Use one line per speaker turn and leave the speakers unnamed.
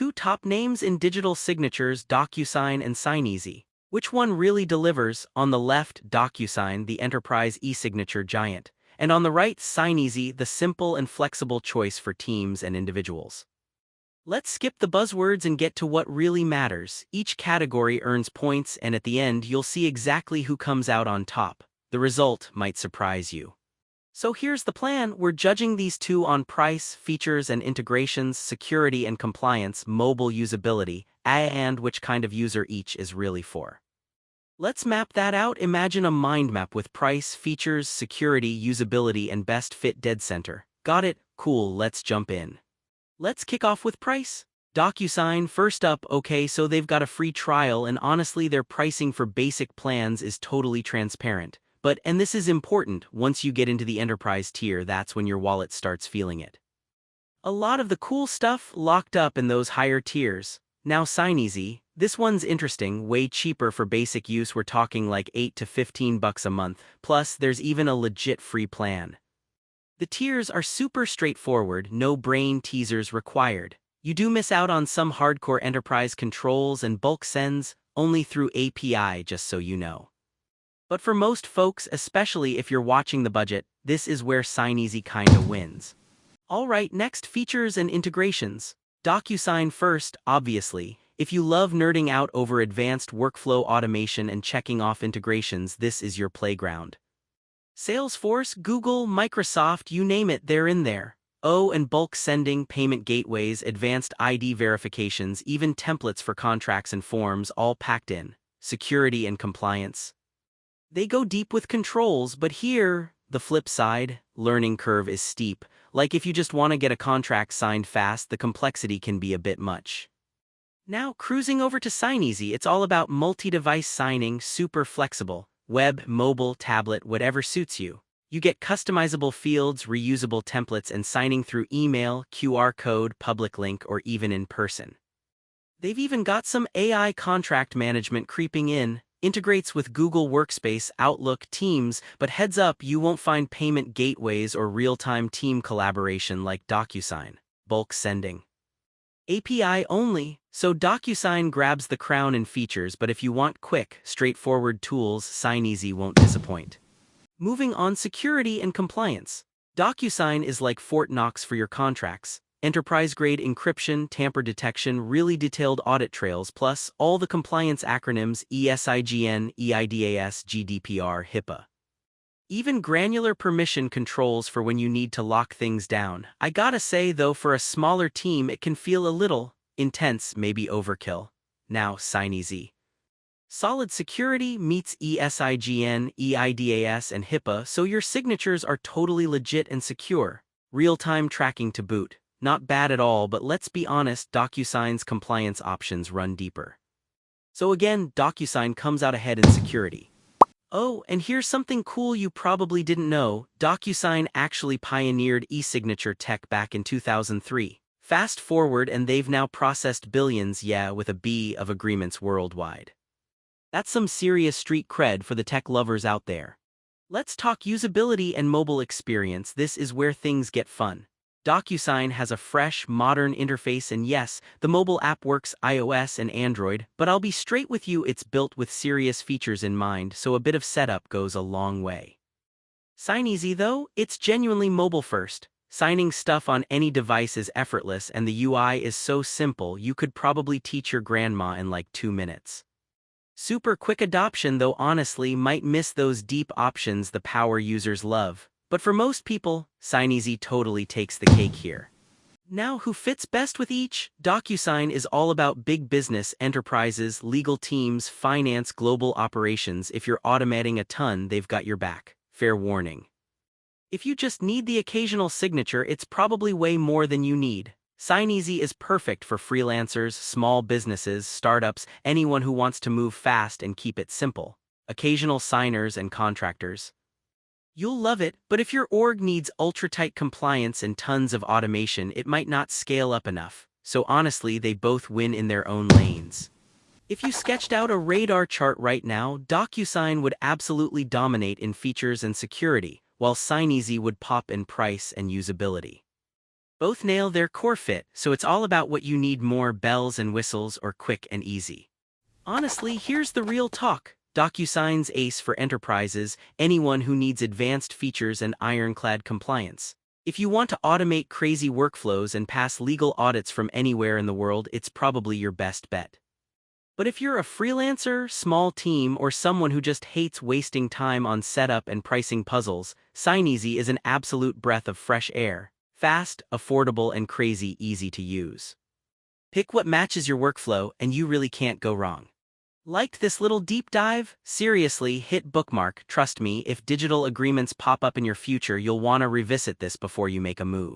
two top names in digital signatures, DocuSign and SignEasy. Which one really delivers? On the left, DocuSign, the enterprise e-signature giant, and on the right, SignEasy, the simple and flexible choice for teams and individuals. Let's skip the buzzwords and get to what really matters. Each category earns points, and at the end, you'll see exactly who comes out on top. The result might surprise you. So here's the plan. We're judging these two on price, features and integrations, security and compliance, mobile usability, and which kind of user each is really for. Let's map that out. Imagine a mind map with price, features, security, usability, and best fit dead center. Got it? Cool, let's jump in. Let's kick off with price. DocuSign first up. Okay, so they've got a free trial, and honestly their pricing for basic plans is totally transparent. But, and this is important, once you get into the enterprise tier, that's when your wallet starts feeling it. A lot of the cool stuff locked up in those higher tiers. Now SignEasy, this one's interesting, way cheaper for basic use. We're talking like $8 to $15 a month, plus there's even a legit free plan. The tiers are super straightforward, no brain teasers required. You do miss out on some hardcore enterprise controls and bulk sends, only through API, just so you know. But for most folks, especially if you're watching the budget, this is where SignEasy kinda wins. Alright, next, features and integrations. DocuSign first, obviously. If you love nerding out over advanced workflow automation and checking off integrations, this is your playground. Salesforce, Google, Microsoft, you name it, they're in there. Oh, and bulk sending, payment gateways, advanced ID verifications, even templates for contracts and forms, all packed in. Security and compliance. They go deep with controls, but here, the flip side, learning curve is steep. Like if you just want to get a contract signed fast, the complexity can be a bit much. Now, cruising over to SignEasy, it's all about multi-device signing, super flexible. Web, mobile, tablet, whatever suits you. You get customizable fields, reusable templates, and signing through email, QR code, public link, or even in person. They've even got some AI contract management creeping in, integrates with Google Workspace, Outlook, Teams, but heads up, you won't find payment gateways or real-time team collaboration like DocuSign. Bulk sending. API only, so DocuSign grabs the crown in features, but if you want quick, straightforward tools, SignEasy won't disappoint. Moving on, security and compliance. DocuSign is like Fort Knox for your contracts. Enterprise-grade encryption, tamper detection, really detailed audit trails, plus all the compliance acronyms eSign, eIDAS, GDPR, HIPAA. Even granular permission controls for when you need to lock things down. I gotta say though, for a smaller team it can feel a little intense, maybe overkill. Now, SignEasy. Solid security meets eSign, eIDAS, and HIPAA, so your signatures are totally legit and secure. Real-time tracking to boot. Not bad at all, but let's be honest, DocuSign's compliance options run deeper. So again, DocuSign comes out ahead in security. Oh, and here's something cool you probably didn't know. DocuSign actually pioneered e-signature tech back in 2003. Fast forward and they've now processed billions, with a B, of agreements worldwide. That's some serious street cred for the tech lovers out there. Let's talk usability and mobile experience. This is where things get fun. DocuSign has a fresh, modern interface, and yes, the mobile app works iOS and Android, but I'll be straight with you, it's built with serious features in mind, so a bit of setup goes a long way. SignEasy though, it's genuinely mobile first. Signing stuff on any device is effortless, and the UI is so simple you could probably teach your grandma in like 2 minutes. Super quick adoption though, honestly might miss those deep options the power users love. But for most people, SignEasy totally takes the cake here. Now, who fits best with each? DocuSign is all about big business, enterprises, legal teams, finance, global operations. If you're automating a ton, they've got your back. Fair warning. If you just need the occasional signature, it's probably way more than you need. SignEasy is perfect for freelancers, small businesses, startups, anyone who wants to move fast and keep it simple. Occasional signers and contractors. You'll love it, but if your org needs ultra-tight compliance and tons of automation, it might not scale up enough. So honestly, they both win in their own lanes. If you sketched out a radar chart right now, DocuSign would absolutely dominate in features and security, while SignEasy would pop in price and usability. Both nail their core fit, so it's all about what you need more bells and whistles or quick and easy. Honestly, here's the real talk. DocuSign's ace for enterprises, anyone who needs advanced features and ironclad compliance. If you want to automate crazy workflows and pass legal audits from anywhere in the world, it's probably your best bet. But if you're a freelancer, small team, or someone who just hates wasting time on setup and pricing puzzles, SignEasy is an absolute breath of fresh air. Fast, affordable, and crazy easy to use. Pick what matches your workflow, and you really can't go wrong. Liked this little deep dive? Seriously, hit bookmark. Trust me, if digital agreements pop up in your future, you'll want to revisit this before you make a move.